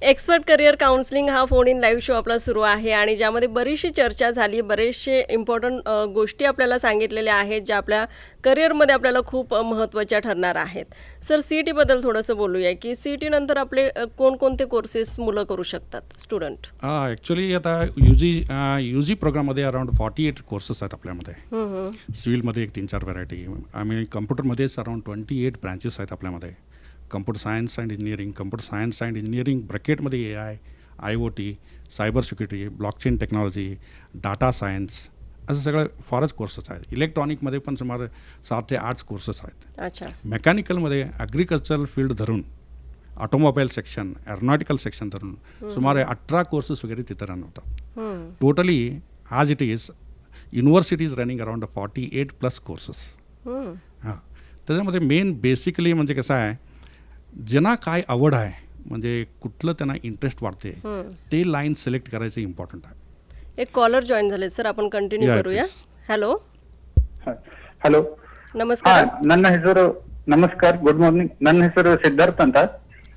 Expert career counselling हा phone in live show आपला सुरू आहे आणि ज्यामध्ये बरीचशी चर्चा झाली, बरेचसे इम्पॉर्टंट गोष्टी आपल्याला सांगितलेल्या आहेत ज्या आपल्या करिअरमध्ये आपल्याला खूप महत्त्वाच्या ठरणार आहेत. सर, CET-बद्दल थोडंसं बोलूया की CET नंतर आपले कोणकोणते कोर्सेस मुलं करू शकतात स्टुडंट? ॲक्च्युली आता यू जी प्रोग्राममध्ये अराउंड 48 कोर्सेस आहेत आपल्यामध्ये. सिव्हिलमध्ये एक 3-4 व्हरायटी आम्ही कम्प्युटरमध्येच अराउंड 28 ब्रँचेस आहेत आपल्यामध्ये. Computer science and engineering, computer science and engineering ब्रॅकेटमध्ये AI, IoT, cyber security, blockchain technology, data science असं सगळं फारच कोर्सेस आहेत. इलेक्ट्रॉनिकमध्ये पण सुमारे 7 ते 8 कोर्सेस आहेत. अच्छा. मेकॅनिकलमध्ये ॲग्रिकल्चरल फील्ड धरून ऑटोमोबाईल सेक्शन, एरोनॉटिकल सेक्शन धरून सुमारे 18 कोर्सेस वगैरे तिथं रन होतात. टोटली आज it is university is running around 48+ courses. हां, त्याच्यामध्ये मेन बेसिकली म्हणजे कसं आहे, ज्यांना काय आवड आहे म्हणजे कुठलं त्यांना इंटरेस्ट वाटते ते लाईन सिलेक्ट करायचं इम्पॉर्टंट आहे. एक कॉलर जॉईन झाले सर, आपण कंटिन्यू करूया. ಹಲೋ ಹಲೋ ನಮಸ್ಕಾರ. ನನ್ನ ಹೆಸರು ನಮಸ್ಕಾರ, ಗುಡ್ ಮಾರ್ನಿಂಗ್. ನನ್ನ ಹೆಸರು ಸಿದ್ಧಾರ್ಥ್ ಅಂತ.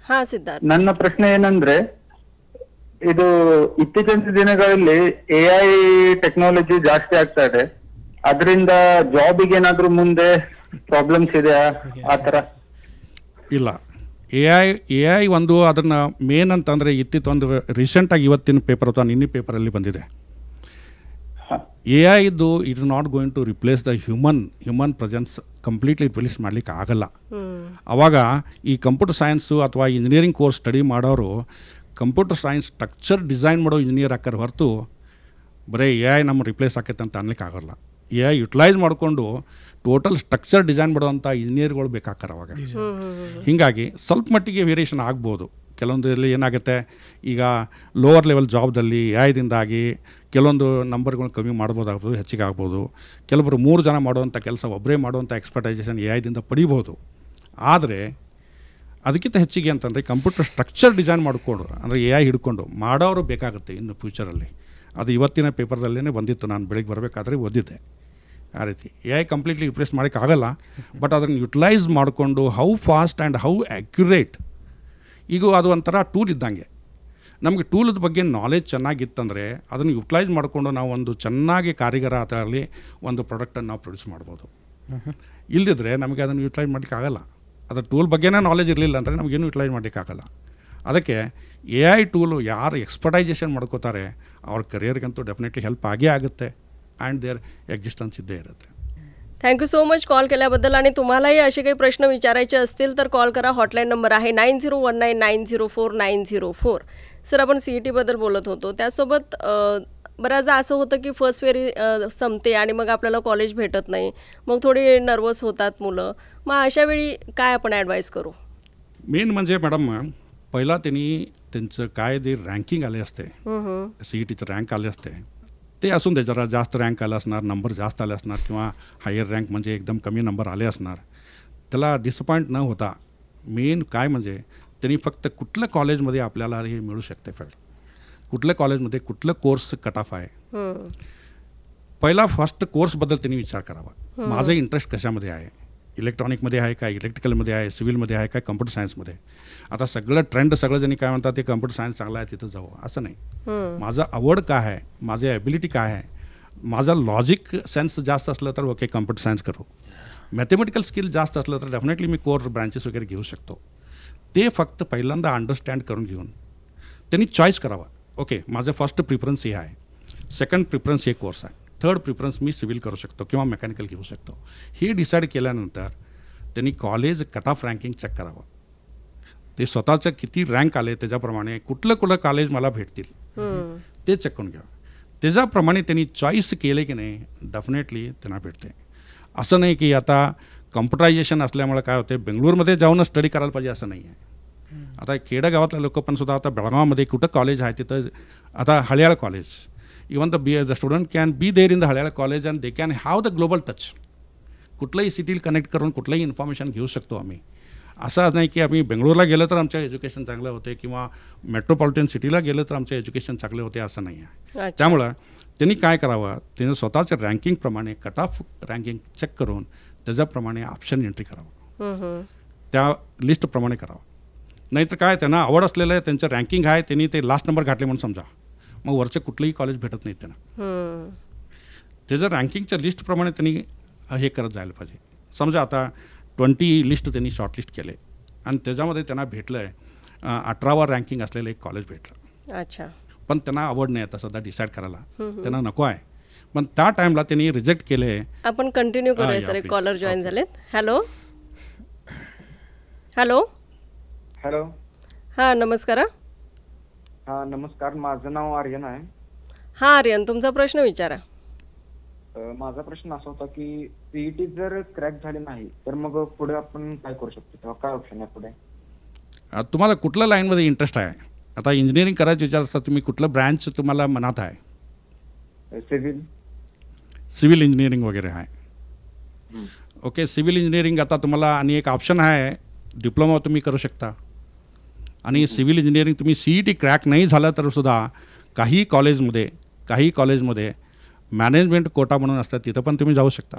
ಹಾ ಸಿದ್ಧಾರ್ಥ್, ನನ್ನ ಪ್ರಶ್ನೆ ಏನಂದ್ರೆ, ಇದು ಇತ್ತೀಚಿನ ದಿನಗಳಲ್ಲಿ AI ಟೆಕ್ನಾಲಜಿ ಜಾಸ್ತಿ ಆಗ್ತಾ ಇದೆ, ಅದರಿಂದ ಜಾಬಿಗೆ ಏನಾದ್ರೂ ಮುಂದೆ ಪ್ರಾಬ್ಲಮ್ಸ್ ಇದೆಯಾ ಆ ಥರ? ಇಲ್ಲ, AI ಒಂದು ಅದನ್ನು ಮೇನ್ ಅಂತಂದರೆ ಒಂದು ರೀಸೆಂಟಾಗಿ ಇವತ್ತಿನ ಪೇಪರ್ ಅಥವಾ ನಿನ್ನೆ ಪೇಪರಲ್ಲಿ ಬಂದಿದೆ. AI ಇದ್ದು it is not going to replace the human presence completely replace ಮಾಡಲಿಕ್ಕೆ ಆಗಲ್ಲ. ಆವಾಗ ಈ ಕಂಪ್ಯೂಟರ್ ಸೈನ್ಸು ಅಥವಾ ಇಂಜಿನಿಯರಿಂಗ್ ಕೋರ್ಸ್ ಸ್ಟಡಿ ಮಾಡೋರು ಕಂಪ್ಯೂಟರ್ ಸೈನ್ಸ್ ಸ್ಟ್ರಕ್ಚರ್ ಡಿಸೈನ್ ಮಾಡೋ ಇಂಜಿನಿಯರ್ ಹಾಕಾರ ಹೊರತು ಬರೀ AI ನಮ್ಮ ರಿಪ್ಲೇಸ್ ಆಕೈತೆ ಅಂತ ಅನ್ಲಿಕ್ಕೆ ಆಗೋಲ್ಲ. AI ಯುಟಿಲೈಸ್ ಮಾಡಿಕೊಂಡು ಟೋಟಲ್ ಸ್ಟ್ರಕ್ಚರ್ ಡಿಸೈನ್ ಮಾಡೋವಂಥ ಇಂಜಿನಿಯರ್ಗಳು ಬೇಕಾಕಾರ ಅವಾಗ. ಹೀಗಾಗಿ ಸ್ವಲ್ಪ ಮಟ್ಟಿಗೆ ವೇರಿಯೇಷನ್ ಆಗ್ಬೋದು. ಕೆಲವೊಂದರಲ್ಲಿ ಏನಾಗುತ್ತೆ, ಈಗ ಲೋವರ್ ಲೆವೆಲ್ ಜಾಬ್ದಲ್ಲಿ AIದಿಂದಾಗಿ ಕೆಲವೊಂದು ನಂಬರ್ಗಳು ಕಮ್ಮಿ ಮಾಡ್ಬೋದಾಗ್ಬೋದು, ಹೆಚ್ಚಿಗೆ ಆಗ್ಬೋದು. ಕೆಲವರು 3 ಜನ ಮಾಡುವಂಥ ಕೆಲಸ ಒಬ್ಬರೇ ಮಾಡುವಂಥ ಎಕ್ಸ್ಪರ್ಟೈಸೇಷನ್ AIದಿಂದ ಪಡಿಬೋದು. ಆದರೆ ಅದಕ್ಕಿಂತ ಹೆಚ್ಚಿಗೆ ಅಂತಂದರೆ ಕಂಪ್ಯೂಟರ್ ಸ್ಟ್ರಕ್ಚರ್ ಡಿಸೈನ್ ಮಾಡಿಕೊಂಡು ಅಂದರೆ AI ಹಿಡ್ಕೊಂಡು ಮಾಡೋರು ಬೇಕಾಗುತ್ತೆ ಇನ್ನು ಫ್ಯೂಚರಲ್ಲಿ. ಅದು ಇವತ್ತಿನ ಪೇಪರ್ದಲ್ಲೇ ಬಂದಿತ್ತು, ನಾನು ಬೆಳಿಗ್ಗೆ ಬರಬೇಕಾದ್ರೆ ಓದಿದ್ದೆ. ಆ ರೀತಿ AI ಕಂಪ್ಲೀಟ್ಲಿ ರಿಪ್ಲೇಸ್ ಮಾಡೋಕ್ಕಾಗಲ್ಲ, ಬಟ್ ಅದನ್ನು ಯುಟಿಲೈಸ್ ಮಾಡಿಕೊಂಡು how fast and how accurate. ಈಗ ಅದು ಒಂಥರ ಟೂಲ್ ಇದ್ದಂಗೆ. ನಮಗೆ ಟೂಲದ ಬಗ್ಗೆ ನಾಲೆಜ್ ಚೆನ್ನಾಗಿತ್ತಂದರೆ ಅದನ್ನು ಯುಟಿಲೈಸ್ ಮಾಡಿಕೊಂಡು ನಾವು ಒಂದು ಚೆನ್ನಾಗಿ ಕಾರಿಗಾರ ಅದರಲ್ಲಿ ಒಂದು ಪ್ರಾಡಕ್ಟನ್ನು ನಾವು ಪ್ರೊಡ್ಯೂಸ್ ಮಾಡ್ಬೋದು. ಇಲ್ಲದಿದ್ದರೆ ನಮಗೆ ಅದನ್ನು ಯುಟಿಲೈಸ್ ಮಾಡಲಿಕ್ಕಾಗಲ್ಲ. ಅದರ ಟೂಲ್ ಬಗ್ಗೆನೇ ನಾಲೆಜ್ ಇರಲಿಲ್ಲ ಅಂದರೆ ನಮಗೇನು ಯುಟಿಲೈಸ್ ಮಾಡಲಿಕ್ಕಾಗಲ್ಲ. ಅದಕ್ಕೆ AI ಟೂಲು ಯಾರು ಎಕ್ಸ್ಪರ್ಟೈಸೇಷನ್ ಮಾಡ್ಕೋತಾರೆ ಅವ್ರ ಕರಿಯರ್ಗಂತೂ ಡೆಫಿನೆಟ್ಲಿ ಹೆಲ್ಪ್ ಆಗೇ ಆಗುತ್ತೆ अँड देअर एक्झिस्टन्स इथे येते. थँक्यू सो मच कॉल केल्याबद्दल. आणि तुम्हालाही असे काही प्रश्न विचारायचे असतील तर कॉल करा. हॉटलाईन नंबर आहे 9019904904. सर, आपण CET-बद्दल बोलत होतो, त्यासोबत बऱ्याचदा असं होतं की फर्स्ट फेरी संपते आणि मग आपल्याला कॉलेज भेटत नाही, मग थोडी नर्वस होतात मुलं. मग अशा वेळी काय आपण ॲडवाईस करू? मेन म्हणजे मॅडम, पहिला त्यांचं काय जे रँकिंग आले असते, CETचं रँक आले असते ते असून दे, जरा जास्त रँक आला असणार, नंबर जास्त आले असणार किंवा हायर रँक म्हणजे एकदम कमी नंबर आले असणार, त्याला डिसअपॉइंट न होता मेन काय म्हणजे त्यांनी फक्त कुठल्या कॉलेजमध्ये आपल्याला हे मिळू शकते फील्ड, कुठल्या कॉलेजमध्ये कुठलं कोर्स कट ऑफ आहे. पहिला फर्स्ट कोर्सबद्दल त्यांनी विचार करावा. माझं इंटरेस्ट कशामध्ये आहे, इलेक्ट्रॉनिकमध्ये आहे काय, इलेक्ट्रिकलमध्ये आहे, सिव्हिलमध्ये आहे काय, कम्प्युटर सायन्समध्ये. आता सगळं ट्रेंड सगळंजणी काय म्हणतात ते कम्प्युटर सायन्स चांगला आहे तिथं जावं, असं नाही. माझं आवड काय आहे, माझे ॲबिलिटी काय आहे, माझा लॉजिक सेन्स जास्त असलं तर ओके कम्प्युटर सायन्स करू, मॅथमॅटिकल स्किल जास्त असलं तर डेफिनेटली मी कोर्स ब्रांचेस वगैरे घेऊ शकतो. ते फक्त पहिल्यांदा अंडरस्टँड करून घेऊन त्यांनी चॉईस करावा. ओके, माझं फर्स्ट प्रिफरन्स हे आहे, सेकंड प्रिफरन्स हे कोर्स आहे, थर्ड प्रिफरन्स मी सिव्हिल करू शकतो किंवा मेकॅनिकल घेऊ शकतो. हे डिसाईड केल्यानंतर त्यांनी college cut off ranking check करावं. ते स्वतःचं किती रँक आले त्याच्याप्रमाणे कुठलं कॉलेज मला भेटतील ते चेक करून घ्यावं. त्याच्याप्रमाणे त्यांनी चॉईस केले की नाही डेफिनेटली त्यांना भेटते. असं नाही की आता कम्प्युटरायझेशन असल्यामुळे काय होते बेंगळूरमध्ये जाऊनच स्टडी करायला पाहिजे असं नाही आहे. आता खेडेगावातले लोक पण सुद्धा आता बेळगावमध्ये कुठं कॉलेज आहे तिथं आता Haliyal college, even the student can be there in the Haliyal college and they can have the global touch. कुठलंही सिटीला कनेक्ट करून कुठलंही इन्फॉर्मेशन घेऊ शकतो आम्ही. असं नाही की आम्ही बेंगळूरला गेलं तर आमचं एज्युकेशन चांगलं होते किंवा मेट्रोपॉलिटन सिटीला गेलं तर आमचं एज्युकेशन चांगले होते असं नाही आहे. त्यामुळं त्यांनी काय करावं, त्यांनी स्वतःच्या रँकिंगप्रमाणे कट ऑफ रँकिंग चेक करून त्याच्याप्रमाणे ऑप्शन एंट्री करावं, त्या लिस्टप्रमाणे करावं. नाहीतर काय त्यांना आवड असलेलं आहे, त्यांचं रँकिंग आहे, त्यांनी ते लास्ट नंबर घातले म्हणून समजा, मग वरचे कुठलंही कॉलेज भेटत नाही त्यांना. त्याचं रँकिंगच्या लिस्टप्रमाणे त्यांनी हे करत जायला पाहिजे. समजा आता 20 लिस्ट त्यांनी शॉर्टलिस्ट केले आणि त्याच्यामध्ये त्यांना भेटलं आहे 18वा रँकिंग असलेलं एक कॉलेज भेटलं. अच्छा. पण त्यांना आवड नाही आता सध्या डिसाईड करायला, त्यांना नको आहे, पण त्या टाईमला त्यांनी रिजेक्ट केले. आपण कंटिन्यू करूया सर. एक कॉलर जॉईन झालेत. Hello hello hello. हां नमस्कार. हा नमस्कार, माझं नाव आर्यन आहे. हां आर्यन, तुमचा प्रश्न विचारा. माझा प्रश्न असा होता की सीईटी जर क्रॅक झाली नाही तर मग पुढे आपण काय करू शकतो, तेव्हा काय ऑप्शन आहे पुढे? तुम्हाला कुठल्या लाईनमध्ये इंटरेस्ट आहे? आता इंजिनिअरिंग करायची विचार असता तुम्ही, कुठलं ब्रँच तुम्हाला मनात आहे? सिव्हिल इंजिनिअरिंग वगैरे आहे. ओके, सिव्हिल इंजिनिअरिंग आता तुम्हाला आणि एक ऑप्शन आहे, डिप्लोमा तुम्ही करू शकता. आणि सिव्हिल इंजिनिअरिंग तुम्ही सीईटी क्रॅक नाही झालं तर सुद्धा काही कॉलेजमध्ये मॅनेजमेंट कोटा म्हणून असतात, तिथं पण तुम्ही जाऊ शकता.